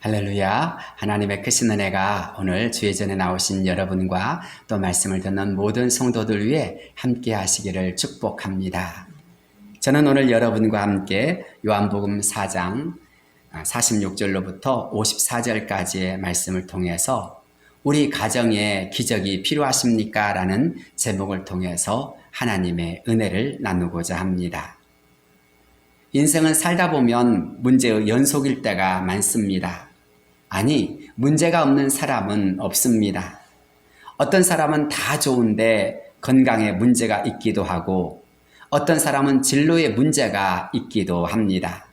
할렐루야. 하나님의 크신 은혜가 오늘 주의 전에 나오신 여러분과 또 말씀을 듣는 모든 성도들 위해 함께 하시기를 축복합니다. 저는 오늘 여러분과 함께 요한복음 4장 46절로부터 54절까지의 말씀을 통해서 우리 가정에 기적이 필요하십니까? 라는 제목을 통해서 하나님의 은혜를 나누고자 합니다. 인생은 살다 보면 문제의 연속일 때가 많습니다. 아니, 문제가 없는 사람은 없습니다. 어떤 사람은 다 좋은데 건강에 문제가 있기도 하고 어떤 사람은 진로에 문제가 있기도 합니다.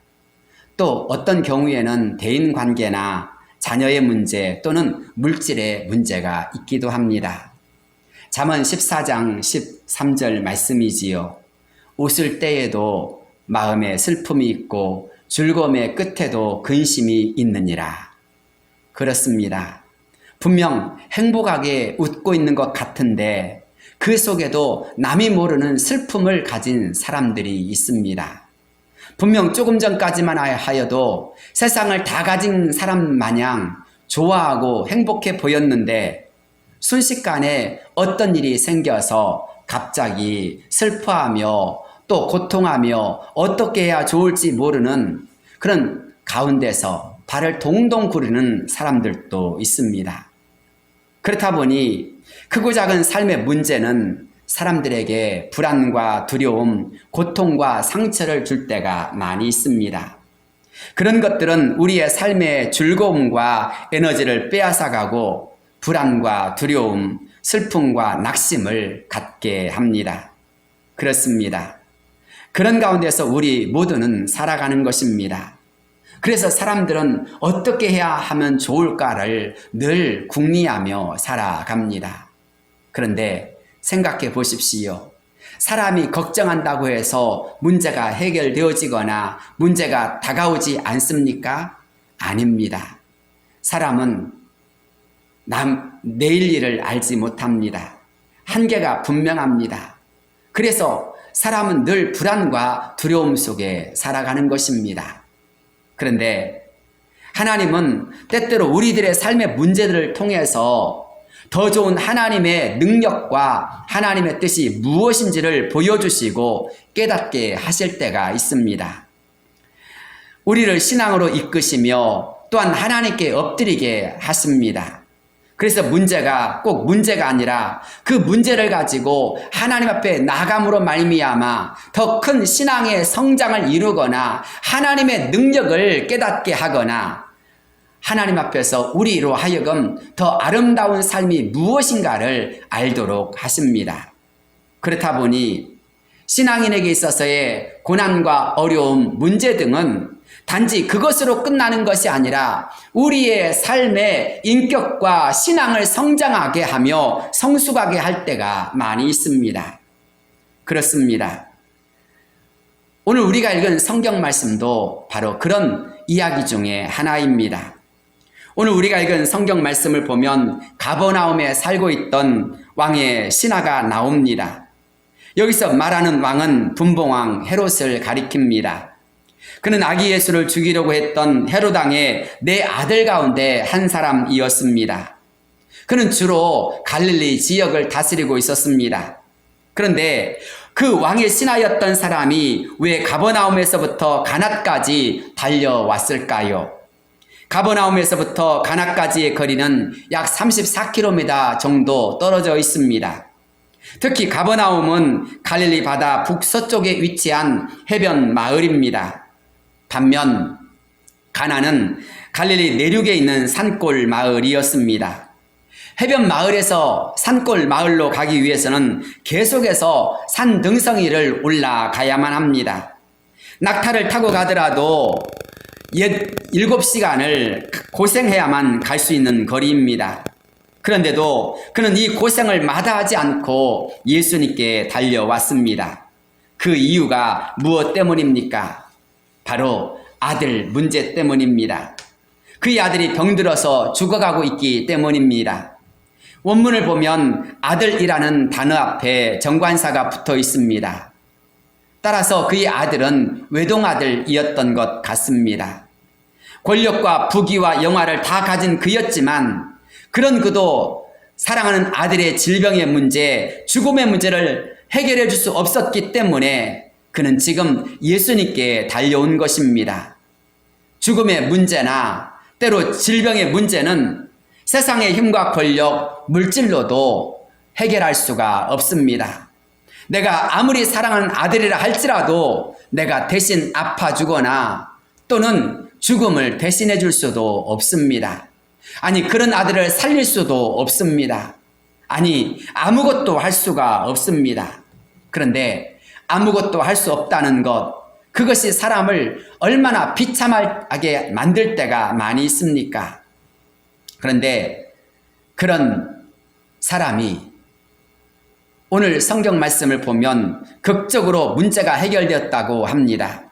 또 어떤 경우에는 대인관계나 자녀의 문제 또는 물질의 문제가 있기도 합니다. 잠언 14장 13절 말씀이지요. 웃을 때에도 마음에 슬픔이 있고 즐거움의 끝에도 근심이 있느니라. 그렇습니다. 분명 행복하게 웃고 있는 것 같은데 그 속에도 남이 모르는 슬픔을 가진 사람들이 있습니다. 분명 조금 전까지만 하여도 세상을 다 가진 사람 마냥 좋아하고 행복해 보였는데 순식간에 어떤 일이 생겨서 갑자기 슬퍼하며 또 고통하며 어떻게 해야 좋을지 모르는 그런 가운데서 발을 동동 구르는 사람들도 있습니다. 그렇다 보니 크고 작은 삶의 문제는 사람들에게 불안과 두려움, 고통과 상처를 줄 때가 많이 있습니다. 그런 것들은 우리의 삶의 즐거움과 에너지를 빼앗아가고 불안과 두려움, 슬픔과 낙심을 갖게 합니다. 그렇습니다. 그런 가운데서 우리 모두는 살아가는 것입니다. 그래서 사람들은 어떻게 해야 하면 좋을까를 늘 궁리하며 살아갑니다. 그런데 생각해 보십시오. 사람이 걱정한다고 해서 문제가 해결되어지거나 문제가 다가오지 않습니까? 아닙니다. 사람은 내일 일을 알지 못합니다. 한계가 분명합니다. 그래서 사람은 늘 불안과 두려움 속에 살아가는 것입니다. 그런데 하나님은 때때로 우리들의 삶의 문제들을 통해서 더 좋은 하나님의 능력과 하나님의 뜻이 무엇인지를 보여주시고 깨닫게 하실 때가 있습니다. 우리를 신앙으로 이끄시며 또한 하나님께 엎드리게 하십니다. 그래서 문제가 꼭 문제가 아니라 그 문제를 가지고 하나님 앞에 나아감으로 말미암아 더 큰 신앙의 성장을 이루거나 하나님의 능력을 깨닫게 하거나 하나님 앞에서 우리로 하여금 더 아름다운 삶이 무엇인가를 알도록 하십니다. 그렇다 보니 신앙인에게 있어서의 고난과 어려움, 문제 등은 단지 그것으로 끝나는 것이 아니라 우리의 삶의 인격과 신앙을 성장하게 하며 성숙하게 할 때가 많이 있습니다. 그렇습니다. 오늘 우리가 읽은 성경 말씀도 바로 그런 이야기 중에 하나입니다. 오늘 우리가 읽은 성경 말씀을 보면 가버나움에 살고 있던 왕의 신하가 나옵니다. 여기서 말하는 왕은 분봉왕 헤롯을 가리킵니다. 그는 아기 예수를 죽이려고 했던 헤롯 왕의 네 아들 가운데 한 사람이었습니다. 그는 주로 갈릴리 지역을 다스리고 있었습니다. 그런데 그 왕의 신하였던 사람이 왜 가버나움에서부터 가낫까지 달려왔을까요? 가버나움에서부터 가낫까지의 거리는 약 34km 정도 떨어져 있습니다. 특히 가버나움은 갈릴리 바다 북서쪽에 위치한 해변 마을입니다. 반면 가나는 갈릴리 내륙에 있는 산골 마을이었습니다. 해변 마을에서 산골 마을로 가기 위해서는 계속해서 산 등성이를 올라가야만 합니다. 낙타를 타고 가더라도 7시간을 고생해야만 갈 수 있는 거리입니다. 그런데도 그는 이 고생을 마다하지 않고 예수님께 달려왔습니다. 그 이유가 무엇 때문입니까? 바로 아들 문제 때문입니다. 그의 아들이 병들어서 죽어가고 있기 때문입니다. 원문을 보면 아들이라는 단어 앞에 정관사가 붙어 있습니다. 따라서 그의 아들은 외동아들이었던 것 같습니다. 권력과 부귀와 영화를 다 가진 그였지만 그런 그도 사랑하는 아들의 질병의 문제, 죽음의 문제를 해결해 줄 수 없었기 때문에 그는 지금 예수님께 달려온 것입니다. 죽음의 문제나 때로 질병의 문제는 세상의 힘과 권력, 물질로도 해결할 수가 없습니다. 내가 아무리 사랑하는 아들이라 할지라도 내가 대신 아파주거나 또는 죽음을 대신해 줄 수도 없습니다. 아니, 그런 아들을 살릴 수도 없습니다. 아니, 아무것도 할 수가 없습니다. 그런데 아무것도 할 수 없다는 것, 그것이 사람을 얼마나 비참하게 만들 때가 많이 있습니까? 그런데 그런 사람이 오늘 성경 말씀을 보면 극적으로 문제가 해결되었다고 합니다.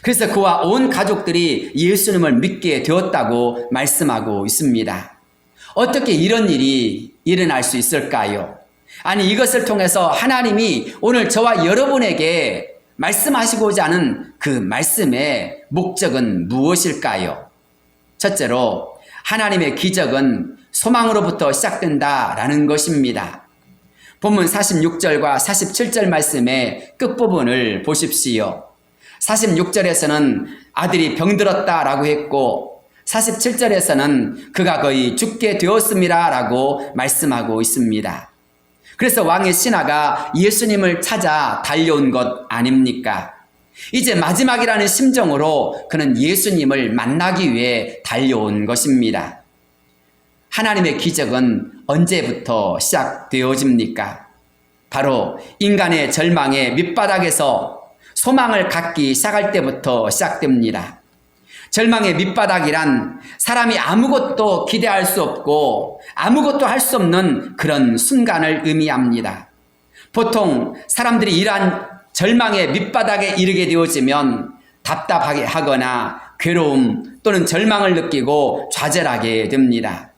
그래서 그와 온 가족들이 예수님을 믿게 되었다고 말씀하고 있습니다. 어떻게 이런 일이 일어날 수 있을까요? 아니, 이것을 통해서 하나님이 오늘 저와 여러분에게 말씀하시고자 하는 그 말씀의 목적은 무엇일까요? 첫째로 하나님의 기적은 소망으로부터 시작된다라는 것입니다. 본문 46절과 47절 말씀의 끝부분을 보십시오. 46절에서는 아들이 병들었다라고 했고 47절에서는 그가 거의 죽게 되었습니다라고 말씀하고 있습니다. 그래서 왕의 신하가 예수님을 찾아 달려온 것 아닙니까? 이제 마지막이라는 심정으로 그는 예수님을 만나기 위해 달려온 것입니다. 하나님의 기적은 언제부터 시작되어집니까? 바로 인간의 절망의 밑바닥에서 소망을 갖기 시작할 때부터 시작됩니다. 절망의 밑바닥이란 사람이 아무것도 기대할 수 없고 아무것도 할 수 없는 그런 순간을 의미합니다. 보통 사람들이 이러한 절망의 밑바닥에 이르게 되어지면 답답하게 하거나 괴로움 또는 절망을 느끼고 좌절하게 됩니다.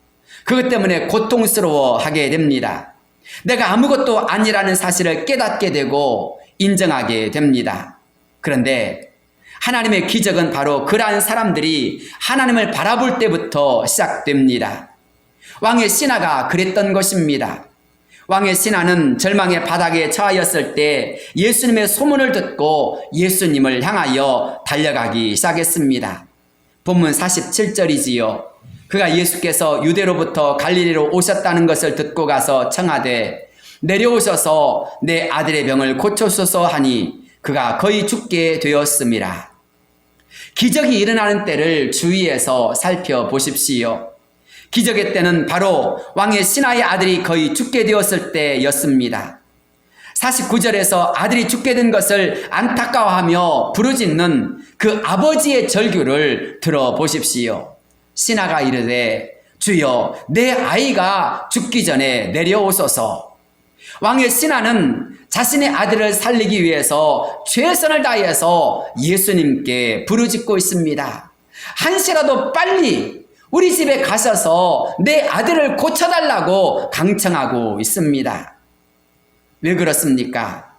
그것 때문에 고통스러워하게 됩니다. 내가 아무것도 아니라는 사실을 깨닫게 되고 인정하게 됩니다. 그런데 하나님의 기적은 바로 그러한 사람들이 하나님을 바라볼 때부터 시작됩니다. 왕의 신하가 그랬던 것입니다. 왕의 신하는 절망의 바닥에 처하였을 때 예수님의 소문을 듣고 예수님을 향하여 달려가기 시작했습니다. 본문 47절이지요. 그가 예수께서 유대로부터 갈릴리로 오셨다는 것을 듣고 가서 청하되 내려오셔서 내 아들의 병을 고쳐소서 하니 그가 거의 죽게 되었습니다. 기적이 일어나는 때를 주위에서 살펴보십시오. 기적의 때는 바로 왕의 신하의 아들이 거의 죽게 되었을 때였습니다. 49절에서 아들이 죽게 된 것을 안타까워하며 부르짖는 그 아버지의 절규를 들어보십시오. 신하가 이르되 주여 내 아이가 죽기 전에 내려오소서. 왕의 신하는 자신의 아들을 살리기 위해서 최선을 다해서 예수님께 부르짖고 있습니다. 한시라도 빨리 우리 집에 가셔서 내 아들을 고쳐달라고 강청하고 있습니다. 왜 그렇습니까?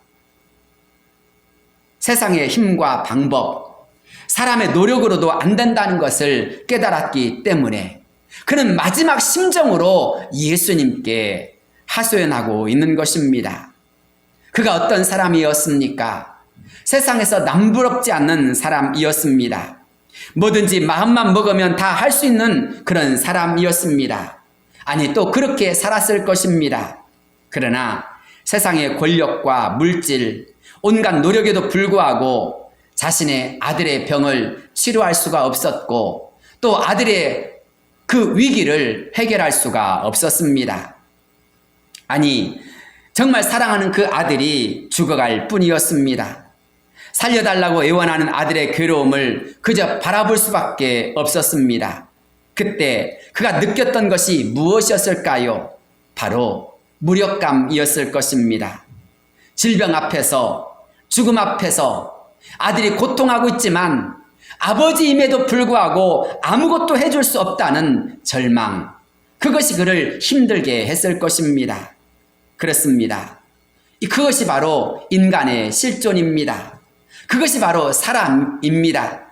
세상의 힘과 방법, 사람의 노력으로도 안 된다는 것을 깨달았기 때문에 그는 마지막 심정으로 예수님께 하소연하고 있는 것입니다. 그가 어떤 사람이었습니까? 세상에서 남부럽지 않는 사람이었습니다. 뭐든지 마음만 먹으면 다 할 수 있는 그런 사람이었습니다. 아니, 또 그렇게 살았을 것입니다. 그러나 세상의 권력과 물질, 온갖 노력에도 불구하고 자신의 아들의 병을 치료할 수가 없었고 또 아들의 그 위기를 해결할 수가 없었습니다. 아니, 정말 사랑하는 그 아들이 죽어갈 뿐이었습니다. 살려달라고 애원하는 아들의 괴로움을 그저 바라볼 수밖에 없었습니다. 그때 그가 느꼈던 것이 무엇이었을까요? 바로 무력감이었을 것입니다. 질병 앞에서, 죽음 앞에서 아들이 고통하고 있지만 아버지임에도 불구하고 아무것도 해줄 수 없다는 절망, 그것이 그를 힘들게 했을 것입니다. 그렇습니다. 그것이 바로 인간의 실존입니다. 그것이 바로 사람입니다.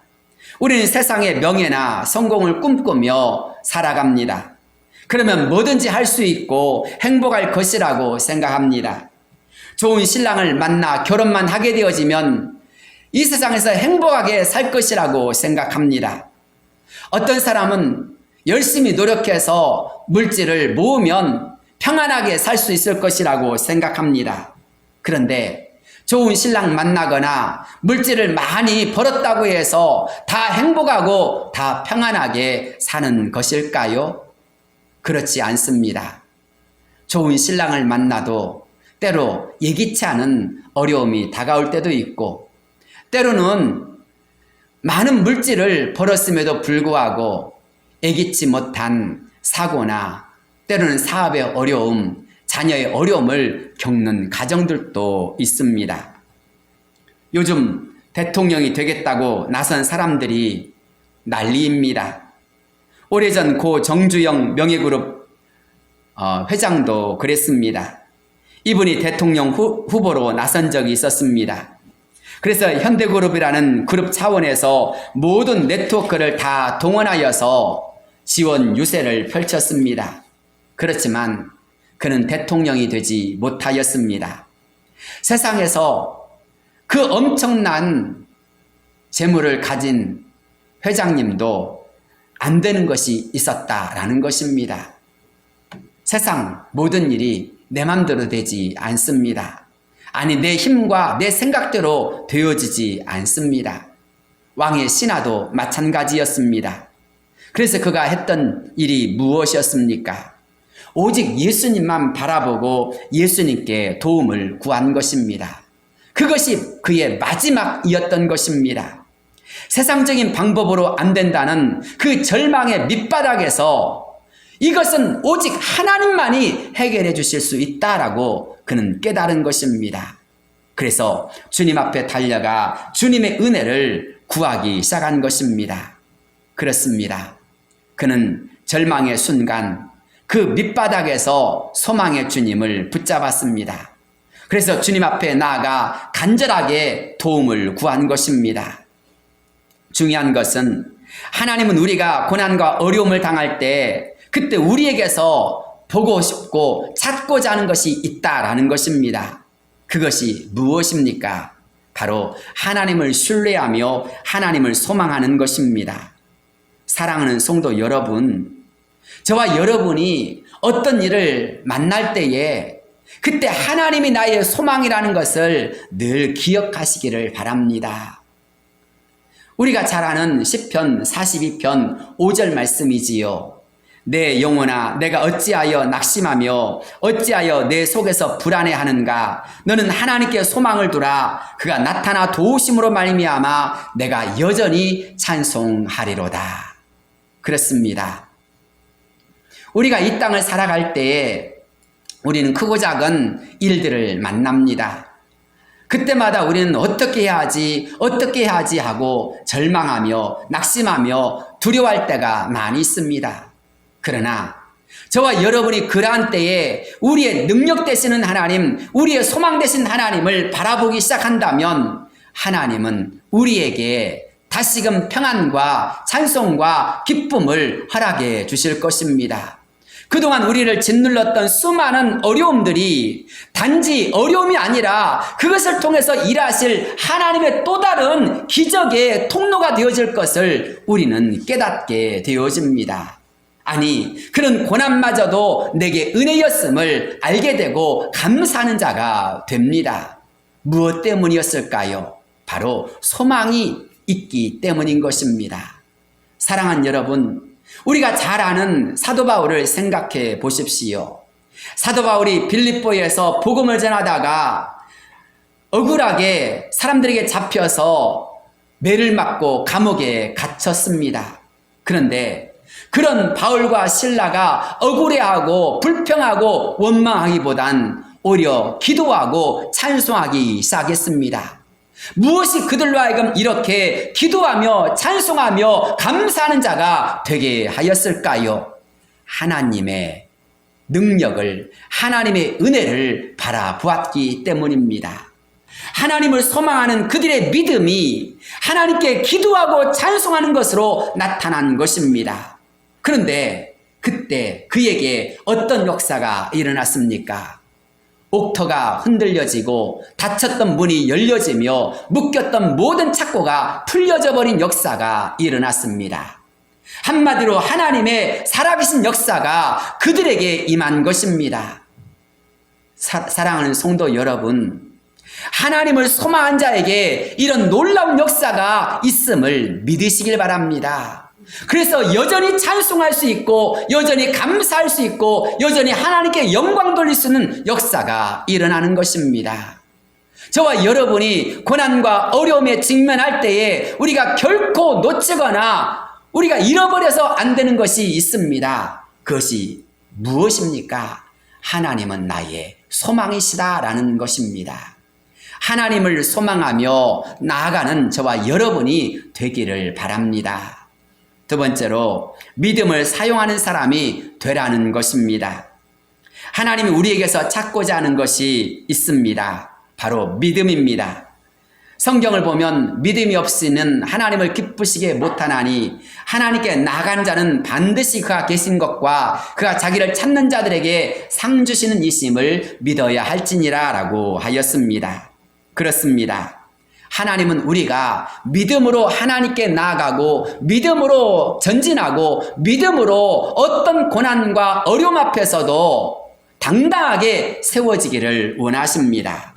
우리는 세상의 명예나 성공을 꿈꾸며 살아갑니다. 그러면 뭐든지 할 수 있고 행복할 것이라고 생각합니다. 좋은 신랑을 만나 결혼만 하게 되어지면 이 세상에서 행복하게 살 것이라고 생각합니다. 어떤 사람은 열심히 노력해서 물질을 모으면 평안하게 살 수 있을 것이라고 생각합니다. 그런데 좋은 신랑 만나거나 물질을 많이 벌었다고 해서 다 행복하고 다 평안하게 사는 것일까요? 그렇지 않습니다. 좋은 신랑을 만나도 때로 예기치 않은 어려움이 다가올 때도 있고, 때로는 많은 물질을 벌었음에도 불구하고 예기치 못한 사고나 때로는 사업의 어려움, 자녀의 어려움을 겪는 가정들도 있습니다. 요즘 대통령이 되겠다고 나선 사람들이 난리입니다. 오래전 고 정주영 명예그룹 회장도 그랬습니다. 이분이 대통령 후보로 나선 적이 있었습니다. 그래서 현대그룹이라는 그룹 차원에서 모든 네트워크를 다 동원하여서 지원 유세를 펼쳤습니다. 그렇지만 그는 대통령이 되지 못하였습니다. 세상에서 그 엄청난 재물을 가진 회장님도 안 되는 것이 있었다라는 것입니다. 세상 모든 일이 내 맘대로 되지 않습니다. 아니, 내 힘과 내 생각대로 되어지지 않습니다. 왕의 신하도 마찬가지였습니다. 그래서 그가 했던 일이 무엇이었습니까? 오직 예수님만 바라보고 예수님께 도움을 구한 것입니다. 그것이 그의 마지막이었던 것입니다. 세상적인 방법으로 안 된다는 그 절망의 밑바닥에서 이것은 오직 하나님만이 해결해 주실 수 있다라고 그는 깨달은 것입니다. 그래서 주님 앞에 달려가 주님의 은혜를 구하기 시작한 것입니다. 그렇습니다. 그는 절망의 순간 그 밑바닥에서 소망의 주님을 붙잡았습니다. 그래서 주님 앞에 나아가 간절하게 도움을 구한 것입니다. 중요한 것은 하나님은 우리가 고난과 어려움을 당할 때 그때 우리에게서 보고 싶고 찾고자 하는 것이 있다라는 것입니다. 그것이 무엇입니까? 바로 하나님을 신뢰하며 하나님을 소망하는 것입니다. 사랑하는 성도 여러분, 저와 여러분이 어떤 일을 만날 때에 그때 하나님이 나의 소망이라는 것을 늘 기억하시기를 바랍니다. 우리가 잘 아는 시편 42편 5절 말씀이지요. 내 영혼아, 내가 어찌하여 낙심하며 어찌하여 내 속에서 불안해하는가? 너는 하나님께 소망을 두라. 그가 나타나 도우심으로 말미암아 내가 여전히 찬송하리로다. 그렇습니다. 우리가 이 땅을 살아갈 때에 우리는 크고 작은 일들을 만납니다. 그때마다 우리는 어떻게 해야 하지 하고 절망하며 낙심하며 두려워할 때가 많이 있습니다. 그러나 저와 여러분이 그러한 때에 우리의 능력 되시는 하나님, 우리의 소망 되신 하나님을 바라보기 시작한다면 하나님은 우리에게 다시금 평안과 찬송과 기쁨을 허락해 주실 것입니다. 그동안 우리를 짓눌렀던 수많은 어려움들이 단지 어려움이 아니라 그것을 통해서 일하실 하나님의 또 다른 기적의 통로가 되어질 것을 우리는 깨닫게 되어집니다. 아니, 그런 고난마저도 내게 은혜였음을 알게 되고 감사하는 자가 됩니다. 무엇 때문이었을까요? 바로 소망이 있기 때문인 것입니다. 사랑하는 여러분, 우리가 잘 아는 사도 바울을 생각해 보십시오. 사도 바울이 빌립보에서 복음을 전하다가 억울하게 사람들에게 잡혀서 매를 맞고 감옥에 갇혔습니다. 그런데 그런 바울과 실라가 억울해하고 불평하고 원망하기보단 오히려 기도하고 찬송하기 시작했습니다. 무엇이 그들로 하여금 이렇게 기도하며 찬송하며 감사하는 자가 되게 하였을까요? 하나님의 능력을, 하나님의 은혜를 바라보았기 때문입니다. 하나님을 소망하는 그들의 믿음이 하나님께 기도하고 찬송하는 것으로 나타난 것입니다. 그런데 그때 그에게 어떤 역사가 일어났습니까? 옥터가 흔들려지고 닫혔던 문이 열려지며 묶였던 모든 착고가 풀려져 버린 역사가 일어났습니다. 한마디로 하나님의 살아계신 역사가 그들에게 임한 것입니다. 사랑하는 성도 여러분, 하나님을 소망한 자에게 이런 놀라운 역사가 있음을 믿으시길 바랍니다. 그래서 여전히 찬송할 수 있고 여전히 감사할 수 있고 여전히 하나님께 영광 돌릴 수 있는 역사가 일어나는 것입니다. 저와 여러분이 고난과 어려움에 직면할 때에 우리가 결코 놓치거나 우리가 잃어버려서 안 되는 것이 있습니다. 그것이 무엇입니까? 하나님은 나의 소망이시다라는 것입니다. 하나님을 소망하며 나아가는 저와 여러분이 되기를 바랍니다. 두 번째로 믿음을 사용하는 사람이 되라는 것입니다. 하나님이 우리에게서 찾고자 하는 것이 있습니다. 바로 믿음입니다. 성경을 보면 믿음이 없이는 하나님을 기쁘시게 못하나니 하나님께 나간 자는 반드시 그가 계신 것과 그가 자기를 찾는 자들에게 상 주시는 이심을 믿어야 할지니라 라고 하였습니다. 그렇습니다. 하나님은 우리가 믿음으로 하나님께 나아가고 믿음으로 전진하고 믿음으로 어떤 고난과 어려움 앞에서도 당당하게 세워지기를 원하십니다.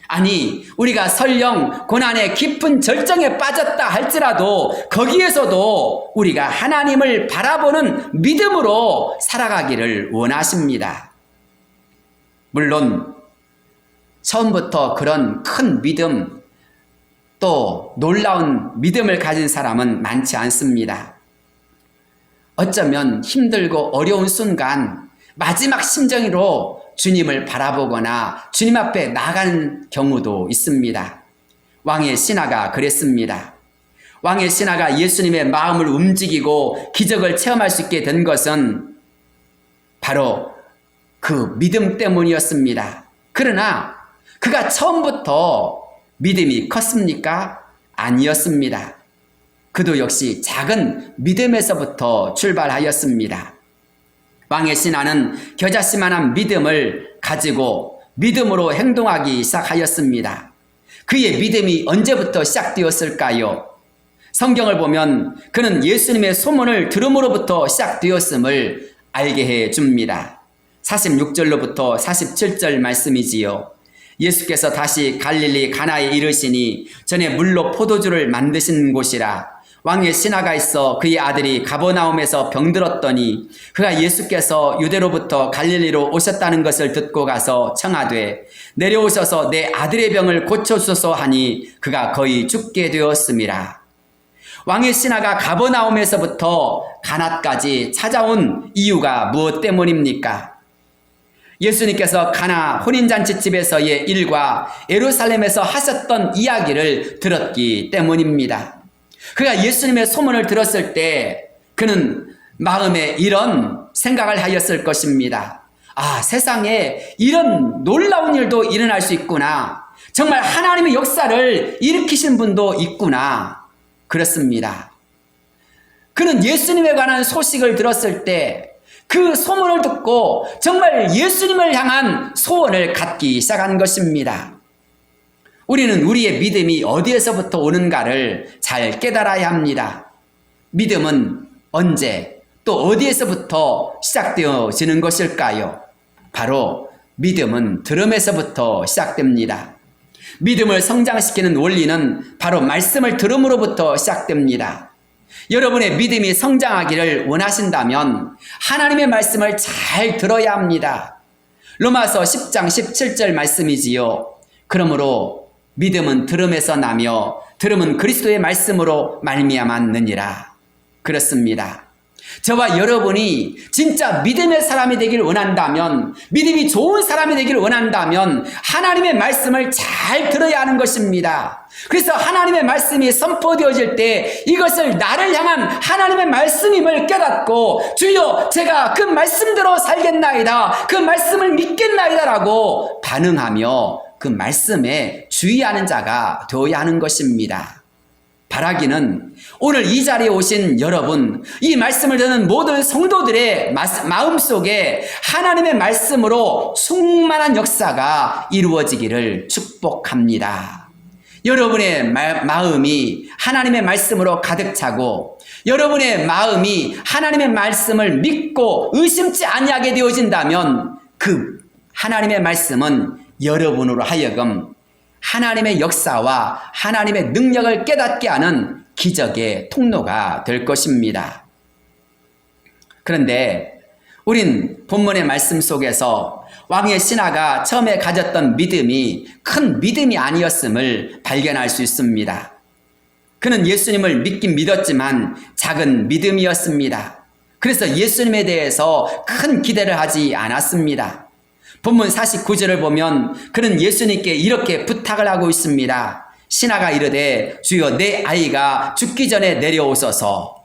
아니, 우리가 설령 고난의 깊은 절정에 빠졌다 할지라도 거기에서도 우리가 하나님을 바라보는 믿음으로 살아가기를 원하십니다. 물론 처음부터 그런 큰 믿음 또 놀라운 믿음을 가진 사람은 많지 않습니다. 어쩌면 힘들고 어려운 순간 마지막 심정으로 주님을 바라보거나 주님 앞에 나가는 경우도 있습니다. 왕의 신하가 그랬습니다. 왕의 신하가 예수님의 마음을 움직이고 기적을 체험할 수 있게 된 것은 바로 그 믿음 때문이었습니다. 그러나 그가 처음부터 믿음이 컸습니까? 아니었습니다. 그도 역시 작은 믿음에서부터 출발하였습니다. 왕의 신하는 겨자씨만한 믿음을 가지고 믿음으로 행동하기 시작하였습니다. 그의 믿음이 언제부터 시작되었을까요? 성경을 보면 그는 예수님의 소문을 들음으로부터 시작되었음을 알게 해줍니다. 46절로부터 47절 말씀이지요. 예수께서 다시 갈릴리 가나에 이르시니 전에 물로 포도주를 만드신 곳이라. 왕의 신하가 있어 그의 아들이 가버나움에서 병들었더니 그가 예수께서 유대로부터 갈릴리로 오셨다는 것을 듣고 가서 청하되 내려오셔서 내 아들의 병을 고쳐주소서 하니 그가 거의 죽게 되었음이라. 왕의 신하가 가버나움에서부터 가나까지 찾아온 이유가 무엇 때문입니까? 예수님께서 가나 혼인잔치집에서의 일과 예루살렘에서 하셨던 이야기를 들었기 때문입니다. 그가 예수님의 소문을 들었을 때 그는 마음에 이런 생각을 하였을 것입니다. 아, 세상에 이런 놀라운 일도 일어날 수 있구나. 정말 하나님의 역사를 일으키신 분도 있구나. 그렇습니다. 그는 예수님에 관한 소식을 들었을 때 그 소문을 듣고 정말 예수님을 향한 소원을 갖기 시작한 것입니다. 우리는 우리의 믿음이 어디에서부터 오는가를 잘 깨달아야 합니다. 믿음은 언제 또 어디에서부터 시작되어지는 것일까요? 바로 믿음은 들음에서부터 시작됩니다. 믿음을 성장시키는 원리는 바로 말씀을 들음으로부터 시작됩니다. 여러분의 믿음이 성장하기를 원하신다면 하나님의 말씀을 잘 들어야 합니다. 로마서 10장 17절 말씀이지요. 그러므로 믿음은 들음에서 나며 들음은 그리스도의 말씀으로 말미암았느니라. 그렇습니다. 저와 여러분이 진짜 믿음의 사람이 되길 원한다면, 믿음이 좋은 사람이 되길 원한다면 하나님의 말씀을 잘 들어야 하는 것입니다. 그래서 하나님의 말씀이 선포되어질 때 이것을 나를 향한 하나님의 말씀임을 깨닫고 주여 제가 그 말씀대로 살겠나이다, 그 말씀을 믿겠나이다 라고 반응하며 그 말씀에 주의하는 자가 되어야 하는 것입니다. 바라기는 오늘 이 자리에 오신 여러분, 이 말씀을 듣는 모든 성도들의 마음속에 하나님의 말씀으로 충만한 역사가 이루어지기를 축복합니다. 여러분의 마음이 하나님의 말씀으로 가득 차고 여러분의 마음이 하나님의 말씀을 믿고 의심치 아니하게 되어진다면 그 하나님의 말씀은 여러분으로 하여금 하나님의 역사와 하나님의 능력을 깨닫게 하는 기적의 통로가 될 것입니다. 그런데 우린 본문의 말씀 속에서 왕의 신하가 처음에 가졌던 믿음이 큰 믿음이 아니었음을 발견할 수 있습니다. 그는 예수님을 믿긴 믿었지만 작은 믿음이었습니다. 그래서 예수님에 대해서 큰 기대를 하지 않았습니다. 본문 49절을 보면 그는 예수님께 이렇게 부탁을 하고 있습니다. 신하가 이르되 주여 내 아이가 죽기 전에 내려오소서.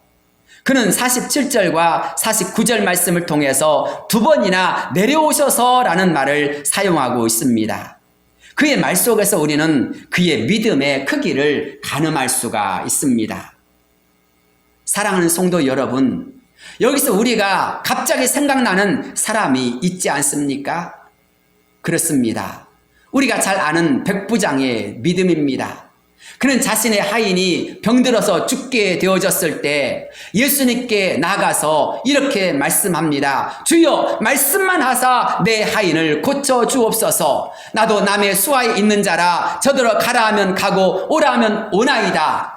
그는 47절과 49절 말씀을 통해서 두 번이나 내려오셔서라는 말을 사용하고 있습니다. 그의 말 속에서 우리는 그의 믿음의 크기를 가늠할 수가 있습니다. 사랑하는 성도 여러분, 여기서 우리가 갑자기 생각나는 사람이 있지 않습니까? 그렇습니다. 우리가 잘 아는 백부장의 믿음입니다. 그는 자신의 하인이 병들어서 죽게 되어졌을 때 예수님께 나가서 이렇게 말씀합니다. 주여 말씀만 하사 내 하인을 고쳐 주옵소서. 나도 남의 수하에 있는 자라 저더러 가라 하면 가고 오라 하면 오나이다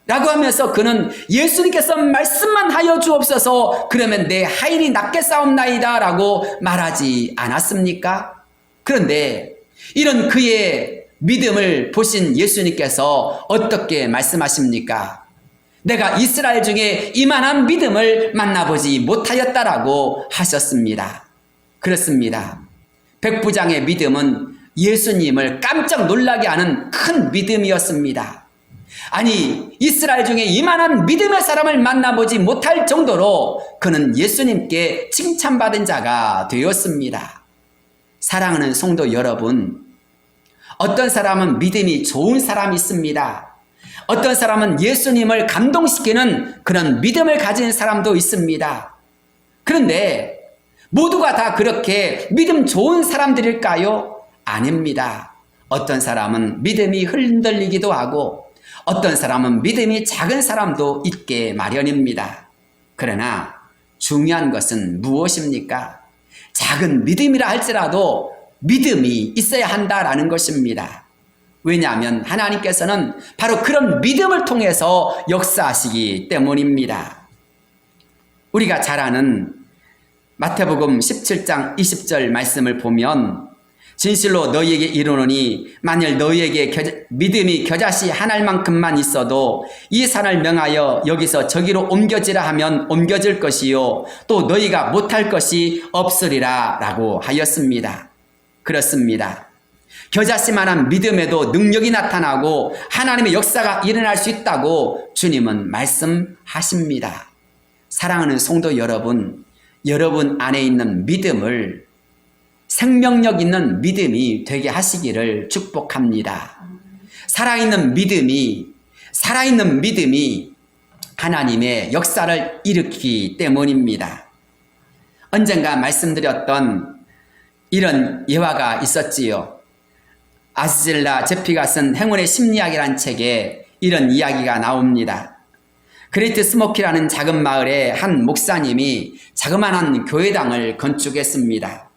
라고 하면서 그는 예수님께서 말씀만 하여 주옵소서 그러면 내 하인이 낫겠사옵나이다 라고 말하지 않았습니까? 그런데 이런 그의 믿음을 보신 예수님께서 어떻게 말씀하십니까? 내가 이스라엘 중에 이만한 믿음을 만나보지 못하였다라고 하셨습니다. 그렇습니다. 백부장의 믿음은 예수님을 깜짝 놀라게 하는 큰 믿음이었습니다. 아니, 이스라엘 중에 이만한 믿음의 사람을 만나보지 못할 정도로 그는 예수님께 칭찬받은 자가 되었습니다. 사랑하는 성도 여러분, 어떤 사람은 믿음이 좋은 사람이 있습니다. 어떤 사람은 예수님을 감동시키는 그런 믿음을 가진 사람도 있습니다. 그런데 모두가 다 그렇게 믿음 좋은 사람들일까요? 아닙니다. 어떤 사람은 믿음이 흔들리기도 하고 어떤 사람은 믿음이 작은 사람도 있게 마련입니다. 그러나 중요한 것은 무엇입니까? 작은 믿음이라 할지라도 믿음이 있어야 한다라는 것입니다. 왜냐하면 하나님께서는 바로 그런 믿음을 통해서 역사하시기 때문입니다. 우리가 잘 아는 마태복음 17장 20절 말씀을 보면 진실로 너희에게 이르노니 만일 너희에게 믿음이 겨자씨 한 알만큼만 있어도 이 산을 명하여 여기서 저기로 옮겨지라 하면 옮겨질 것이요 또 너희가 못할 것이 없으리라 라고 하였습니다. 그렇습니다. 겨자씨만한 믿음에도 능력이 나타나고 하나님의 역사가 일어날 수 있다고 주님은 말씀하십니다. 사랑하는 성도 여러분, 여러분 안에 있는 믿음을 생명력 있는 믿음이 되게 하시기를 축복합니다. 살아있는 믿음이 하나님의 역사를 일으키기 때문입니다. 언젠가 말씀드렸던 이런 예화가 있었지요. 아스젤라 제피가 쓴 행운의 심리학이라는 책에 이런 이야기가 나옵니다. 그레이트 스모키라는 작은 마을에 한 목사님이 자그마한 교회당을 건축했습니다.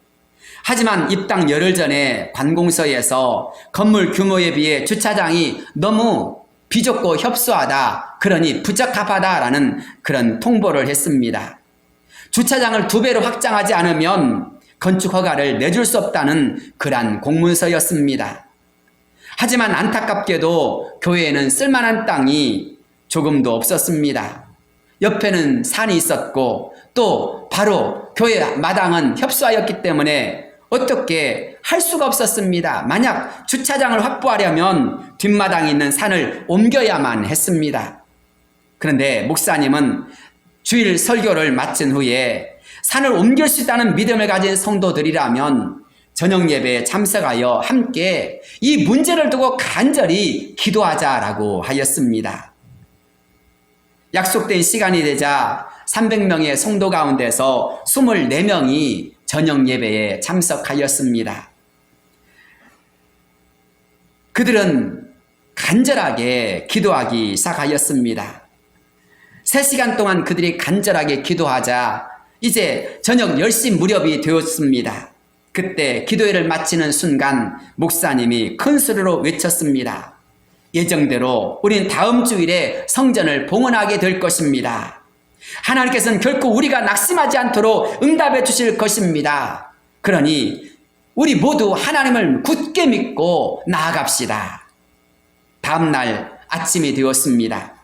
하지만 입당 열흘 전에 관공서에서 건물 규모에 비해 주차장이 너무 비좁고 협소하다, 그러니 부적합하다라는 그런 통보를 했습니다. 주차장을 2배로 확장하지 않으면 건축 허가를 내줄 수 없다는 그러한 공문서였습니다. 하지만 안타깝게도 교회에는 쓸만한 땅이 조금도 없었습니다. 옆에는 산이 있었고 또 바로 교회 마당은 협소하였기 때문에 어떻게 할 수가 없었습니다. 만약 주차장을 확보하려면 뒷마당에 있는 산을 옮겨야만 했습니다. 그런데 목사님은 주일 설교를 마친 후에 산을 옮길 수 있다는 믿음을 가진 성도들이라면 저녁 예배에 참석하여 함께 이 문제를 두고 간절히 기도하자라고 하였습니다. 약속된 시간이 되자 300명의 성도 가운데서 24명이 저녁 예배에 참석하였습니다. 그들은 간절하게 기도하기 시작하였습니다. 3시간 동안 그들이 간절하게 기도하자 이제 저녁 10시 무렵이 되었습니다. 그때 기도회를 마치는 순간 목사님이 큰 소리로 외쳤습니다. 예정대로 우린 다음 주일에 성전을 봉헌하게 될 것입니다. 하나님께서는 결코 우리가 낙심하지 않도록 응답해 주실 것입니다. 그러니 우리 모두 하나님을 굳게 믿고 나아갑시다. 다음날 아침이 되었습니다.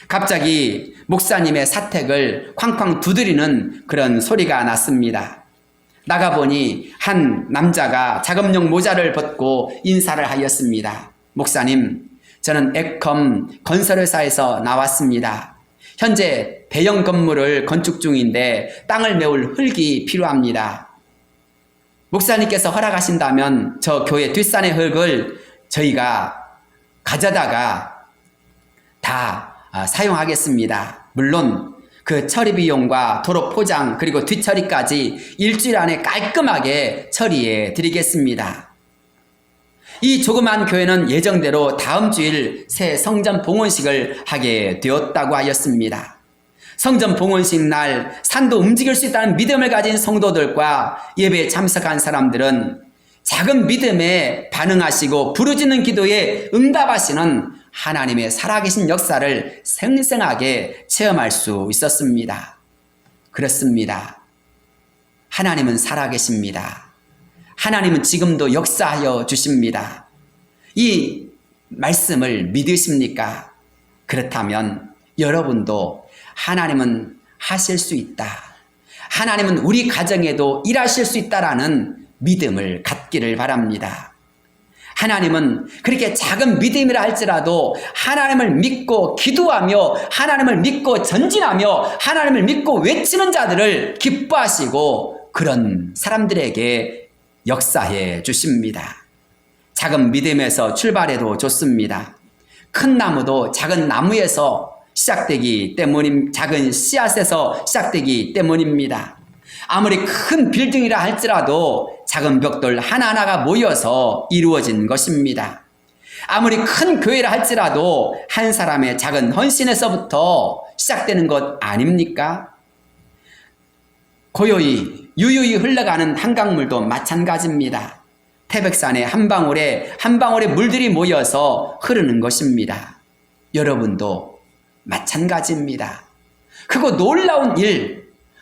갑자기 목사님의 사택을 쾅쾅 두드리는 그런 소리가 났습니다. 나가보니 한 남자가 작업용 모자를 벗고 인사를 하였습니다. 목사님, 저는 에컴 건설회사에서 나왔습니다. 현재 대형 건물을 건축 중인데 땅을 메울 흙이 필요합니다. 목사님께서 허락하신다면 저 교회 뒷산의 흙을 저희가 가져다가 다 사용하겠습니다. 물론 그 처리 비용과 도로 포장 그리고 뒷처리까지 일주일 안에 깔끔하게 처리해 드리겠습니다. 이 조그만 교회는 예정대로 다음 주일 새 성전 봉헌식을 하게 되었다고 하였습니다. 성전 봉헌식 날 산도 움직일 수 있다는 믿음을 가진 성도들과 예배에 참석한 사람들은 작은 믿음에 반응하시고 부르짖는 기도에 응답하시는 하나님의 살아계신 역사를 생생하게 체험할 수 있었습니다. 그렇습니다. 하나님은 살아계십니다. 하나님은 지금도 역사하여 주십니다. 이 말씀을 믿으십니까? 그렇다면 여러분도 하나님은 하실 수 있다. 하나님은 우리 가정에도 일하실 수 있다라는 믿음을 갖기를 바랍니다. 하나님은 그렇게 작은 믿음이라 할지라도 하나님을 믿고 기도하며 하나님을 믿고 전진하며 하나님을 믿고 외치는 자들을 기뻐하시고 그런 사람들에게 역사해 주십니다. 작은 믿음에서 출발해도 좋습니다. 큰 나무도 작은 나무에서 시작되기 때문입니다. 작은 씨앗에서 시작되기 때문입니다. 아무리 큰 빌딩이라 할지라도 작은 벽돌 하나하나가 모여서 이루어진 것입니다. 아무리 큰 교회라 할지라도 한 사람의 작은 헌신에서부터 시작되는 것 아닙니까? 고요히 유유히 흘러가는 한강물도 마찬가지입니다. 태백산의 한 방울에 한 방울의 물들이 모여서 흐르는 것입니다. 여러분도 마찬가지입니다. 그거 놀라운 일,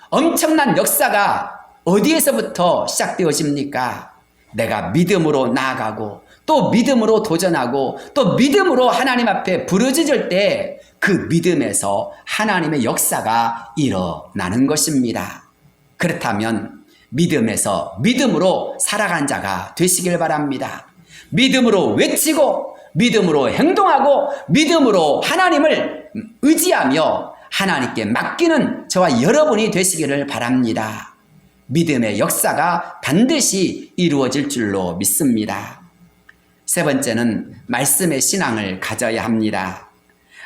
엄청난 역사가 어디에서부터 시작되어집니까? 내가 믿음으로 나아가고 또 믿음으로 도전하고 또 믿음으로 하나님 앞에 부르짖을 때 그 믿음에서 하나님의 역사가 일어나는 것입니다. 그렇다면 믿음에서 믿음으로 살아간 자가 되시길 바랍니다. 믿음으로 외치고 믿음으로 행동하고 믿음으로 하나님을 의지하며 하나님께 맡기는 저와 여러분이 되시기를 바랍니다. 믿음의 역사가 반드시 이루어질 줄로 믿습니다. 세 번째는 말씀의 신앙을 가져야 합니다.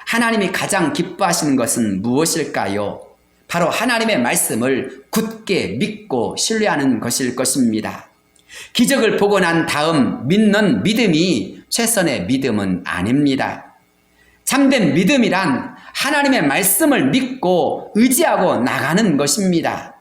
하나님이 가장 기뻐하시는 것은 무엇일까요? 바로 하나님의 말씀을 굳게 믿고 신뢰하는 것일 것입니다. 기적을 보고 난 다음 믿는 믿음이 최선의 믿음은 아닙니다. 참된 믿음이란 하나님의 말씀을 믿고 의지하고 나가는 것입니다.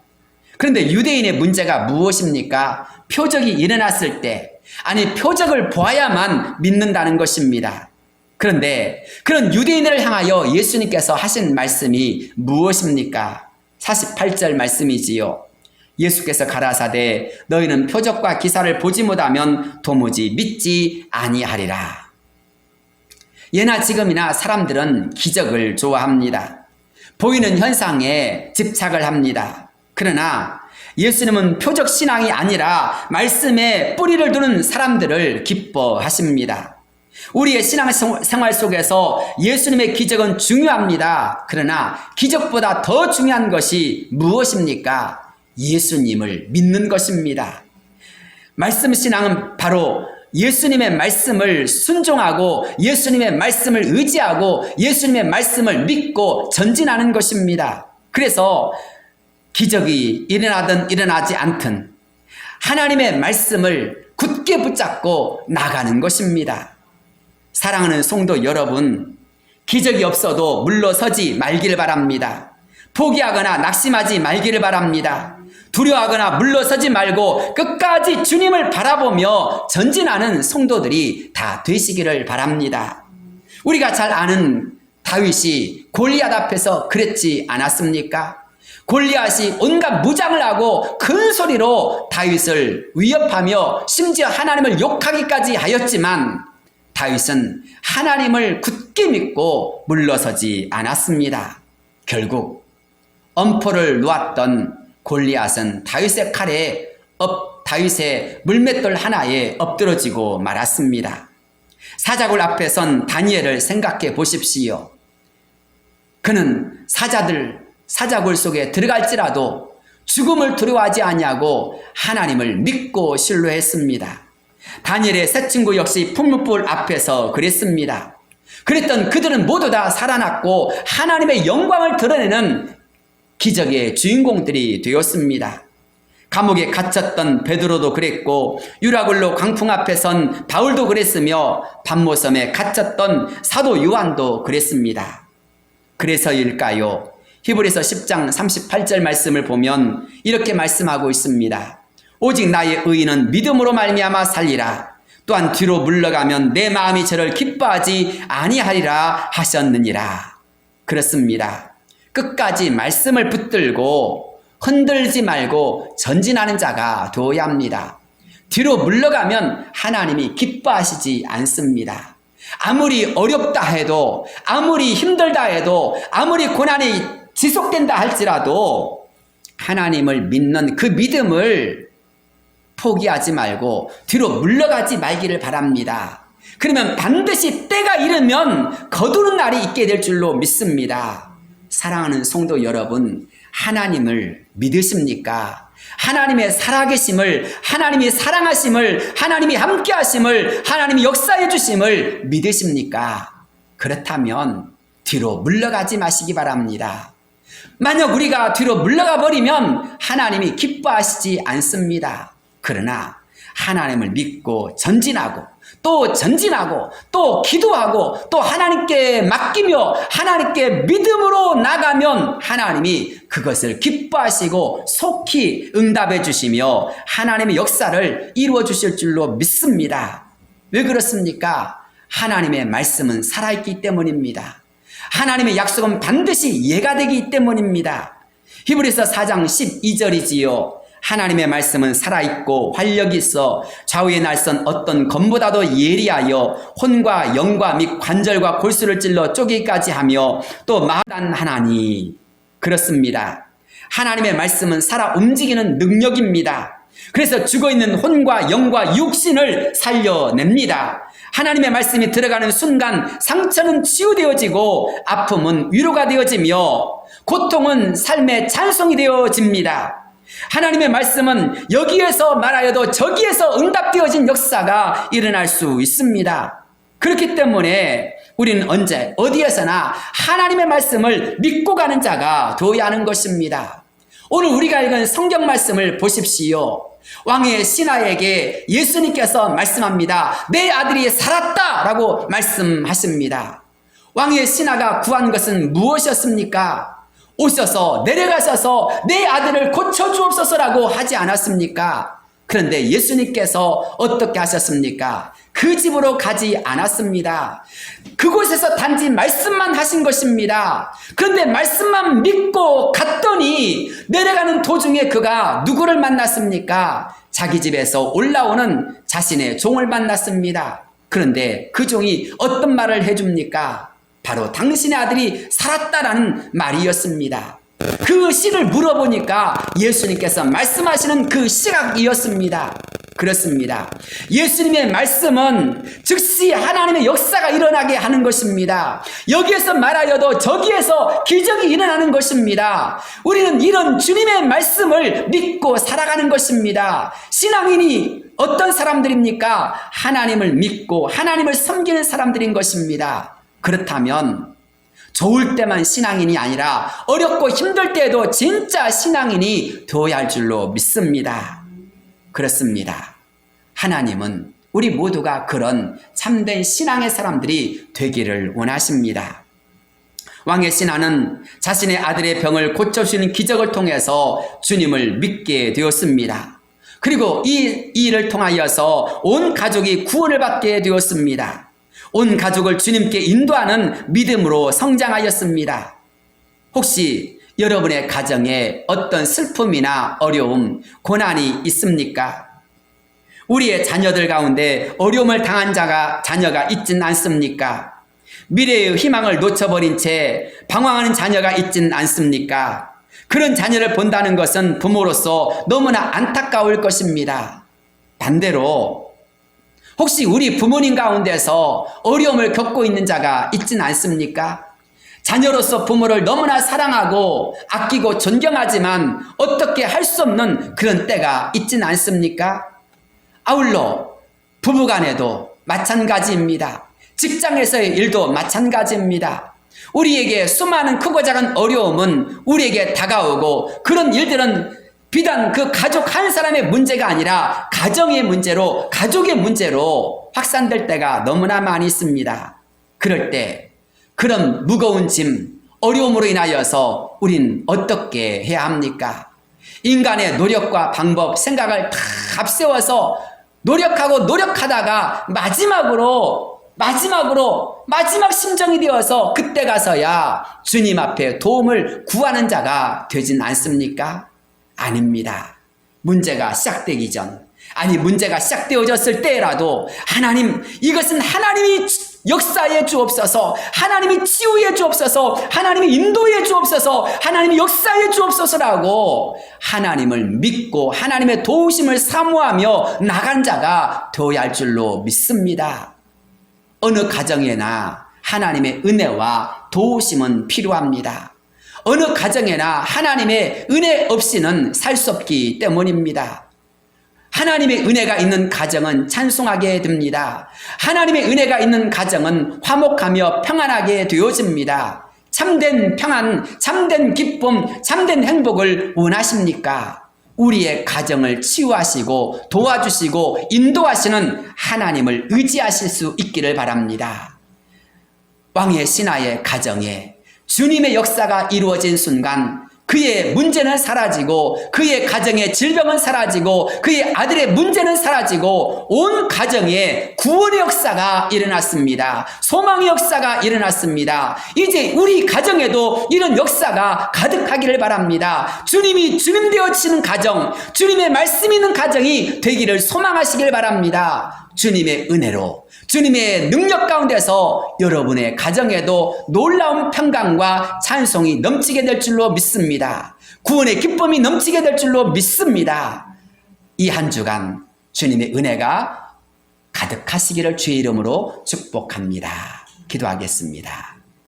그런데 유대인의 문제가 무엇입니까? 표적이 일어났을 때, 아니 표적을 보아야만 믿는다는 것입니다. 그런데 그런 유대인을 향하여 예수님께서 하신 말씀이 무엇입니까? 48절 말씀이지요. 예수께서 가라사대 너희는 표적과 기사를 보지 못하면 도무지 믿지 아니하리라. 예나 지금이나 사람들은 기적을 좋아합니다. 보이는 현상에 집착을 합니다. 그러나 예수님은 표적 신앙이 아니라 말씀에 뿌리를 두는 사람들을 기뻐하십니다. 우리의 신앙생활 속에서 예수님의 기적은 중요합니다. 그러나 기적보다 더 중요한 것이 무엇입니까? 예수님을 믿는 것입니다. 말씀 신앙은 바로 예수님의 말씀을 순종하고 예수님의 말씀을 의지하고 예수님의 말씀을 믿고 전진하는 것입니다. 그래서 기적이 일어나든 일어나지 않든 하나님의 말씀을 굳게 붙잡고 나가는 것입니다. 사랑하는 성도 여러분, 기적이 없어도 물러서지 말기를 바랍니다. 포기하거나 낙심하지 말기를 바랍니다. 두려워하거나 물러서지 말고 끝까지 주님을 바라보며 전진하는 성도들이 다 되시기를 바랍니다. 우리가 잘 아는 다윗이 골리앗 앞에서 그랬지 않았습니까? 골리앗이 온갖 무장을 하고 큰 소리로 다윗을 위협하며 심지어 하나님을 욕하기까지 하였지만 다윗은 하나님을 굳게 믿고 물러서지 않았습니다. 결국 엄포를 놓았던 골리앗은 다윗의 칼에 다윗의 물맷돌 하나에 엎드러지고 말았습니다. 사자굴 앞에 선 다니엘을 생각해 보십시오. 그는 사자굴 속에 들어갈지라도 죽음을 두려워하지 아니하고 하나님을 믿고 신뢰했습니다. 다니엘의 세 친구 역시 풀무불 앞에서 그랬습니다. 그랬던 그들은 모두 다 살아났고 하나님의 영광을 드러내는 기적의 주인공들이 되었습니다. 감옥에 갇혔던 베드로도 그랬고 유라굴로 광풍 앞에 선 바울도 그랬으며 반모섬에 갇혔던 사도 요한도 그랬습니다. 그래서일까요? 히브리서 10장 38절 말씀을 보면 이렇게 말씀하고 있습니다. 오직 나의 의인은 믿음으로 말미암아 살리라. 또한 뒤로 물러가면 내 마음이 저를 기뻐하지 아니하리라 하셨느니라. 그렇습니다. 끝까지 말씀을 붙들고 흔들지 말고 전진하는 자가 되어야 합니다. 뒤로 물러가면 하나님이 기뻐하시지 않습니다. 아무리 어렵다 해도, 아무리 힘들다 해도, 아무리 고난이 지속된다 할지라도 하나님을 믿는 그 믿음을 포기하지 말고 뒤로 물러가지 말기를 바랍니다. 그러면 반드시 때가 이르면 거두는 날이 있게 될 줄로 믿습니다. 사랑하는 성도 여러분, 하나님을 믿으십니까? 하나님의 살아계심을, 하나님이 사랑하심을, 하나님이 함께하심을, 하나님이 역사해 주심을 믿으십니까? 그렇다면 뒤로 물러가지 마시기 바랍니다. 만약 우리가 뒤로 물러가 버리면 하나님이 기뻐하시지 않습니다. 그러나 하나님을 믿고 전진하고 또 기도하고 또 하나님께 맡기며 하나님께 믿음으로 나가면 하나님이 그것을 기뻐하시고 속히 응답해 주시며 하나님의 역사를 이루어 주실 줄로 믿습니다. 왜 그렇습니까? 하나님의 말씀은 살아있기 때문입니다. 하나님의 약속은 반드시 예가 되기 때문입니다. 히브리서 4장 12절이지요. 하나님의 말씀은 살아있고 활력이 있어 좌우에 날선 어떤 검보다도 예리하여 혼과 영과 및 관절과 골수를 찔러 쪼개기까지 하며 또 마단하나니. 그렇습니다. 하나님의 말씀은 살아 움직이는 능력입니다. 그래서 죽어있는 혼과 영과 육신을 살려냅니다. 하나님의 말씀이 들어가는 순간 상처는 치유되어지고 아픔은 위로가 되어지며 고통은 삶의 찬송이 되어집니다. 하나님의 말씀은 여기에서 말하여도 저기에서 응답되어진 역사가 일어날 수 있습니다. 그렇기 때문에 우리는 언제 어디에서나 하나님의 말씀을 믿고 가는 자가 되어야 하는 것입니다. 오늘 우리가 읽은 성경 말씀을 보십시오. 왕의 신하에게 예수님께서 말씀합니다. 내 아들이 살았다 라고 말씀하십니다. 왕의 신하가 구한 것은 무엇이었습니까? 오셔서 내려가셔서 내 아들을 고쳐주옵소서라고 하지 않았습니까? 그런데 예수님께서 어떻게 하셨습니까? 그 집으로 가지 않았습니다. 그곳에서 단지 말씀만 하신 것입니다. 그런데 말씀만 믿고 갔더니 내려가는 도중에 그가 누구를 만났습니까? 자기 집에서 올라오는 자신의 종을 만났습니다. 그런데 그 종이 어떤 말을 해줍니까? 바로 당신의 아들이 살았다라는 말이었습니다. 그 시를 물어보니까 예수님께서 말씀하시는 그 시각이었습니다. 그렇습니다. 예수님의 말씀은 즉시 하나님의 역사가 일어나게 하는 것입니다. 여기에서 말하여도 저기에서 기적이 일어나는 것입니다. 우리는 이런 주님의 말씀을 믿고 살아가는 것입니다. 신앙인이 어떤 사람들입니까? 하나님을 믿고 하나님을 섬기는 사람들인 것입니다. 그렇다면 좋을 때만 신앙인이 아니라 어렵고 힘들 때에도 진짜 신앙인이 되어야 할 줄로 믿습니다. 그렇습니다. 하나님은 우리 모두가 그런 참된 신앙의 사람들이 되기를 원하십니다. 왕의 신하는 자신의 아들의 병을 고쳐주시는 기적을 통해서 주님을 믿게 되었습니다. 그리고 이 일을 통하여서 온 가족이 구원을 받게 되었습니다. 온 가족을 주님께 인도하는 믿음으로 성장하였습니다. 혹시 여러분의 가정에 어떤 슬픔이나 어려움, 고난이 있습니까? 우리의 자녀들 가운데 어려움을 당한 자녀가 있진 않습니까? 미래의 희망을 놓쳐버린 채 방황하는 자녀가 있진 않습니까? 그런 자녀를 본다는 것은 부모로서 너무나 안타까울 것입니다. 반대로 혹시 우리 부모님 가운데서 어려움을 겪고 있는 자가 있진 않습니까? 자녀로서 부모를 너무나 사랑하고 아끼고 존경하지만 어떻게 할 수 없는 그런 때가 있진 않습니까? 아울러 부부간에도 마찬가지입니다. 직장에서의 일도 마찬가지입니다. 우리에게 수많은 크고 작은 어려움은 우리에게 다가오고 그런 일들은 비단 그 가족 한 사람의 문제가 아니라 가정의 문제로, 가족의 문제로 확산될 때가 너무나 많이 있습니다. 그럴 때 그런 무거운 짐, 어려움으로 인하여서 우린 어떻게 해야 합니까? 인간의 노력과 방법, 생각을 다 앞세워서 노력하다가 마지막 심정이 되어서 그때 가서야 주님 앞에 도움을 구하는 자가 되진 않습니까? 아닙니다. 문제가 시작되기 전, 문제가 시작되어졌을 때라도 하나님, 이것은 하나님이 역사해 주옵소서, 하나님이 치유해 주옵소서, 하나님이 인도해 주옵소서, 하나님이 역사해 주옵소서라고 하나님을 믿고 하나님의 도우심을 사모하며 나간 자가 되어야 할 줄로 믿습니다. 어느 가정에나 하나님의 은혜와 도우심은 필요합니다. 어느 가정에나 하나님의 은혜 없이는 살 수 없기 때문입니다. 하나님의 은혜가 있는 가정은 찬송하게 됩니다. 하나님의 은혜가 있는 가정은 화목하며 평안하게 되어집니다. 참된 평안, 참된 기쁨, 참된 행복을 원하십니까? 우리의 가정을 치유하시고 도와주시고 인도하시는 하나님을 의지하실 수 있기를 바랍니다. 왕의 신하의 가정에 주님의 역사가 이루어진 순간 그의 문제는 사라지고 그의 가정의 질병은 사라지고 그의 아들의 문제는 사라지고 온 가정에 구원의 역사가 일어났습니다. 소망의 역사가 일어났습니다. 이제 우리 가정에도 이런 역사가 가득하기를 바랍니다. 주님이 주님 되어지는 가정, 주님의 말씀이 있는 가정이 되기를 소망하시길 바랍니다. 주님의 은혜로, 주님의 능력 가운데서 여러분의 가정에도 놀라운 평강과 찬송이 넘치게 될 줄로 믿습니다. 구원의 기쁨이 넘치게 될 줄로 믿습니다. 이 한 주간 주님의 은혜가 가득하시기를 주의 이름으로 축복합니다. 기도하겠습니다.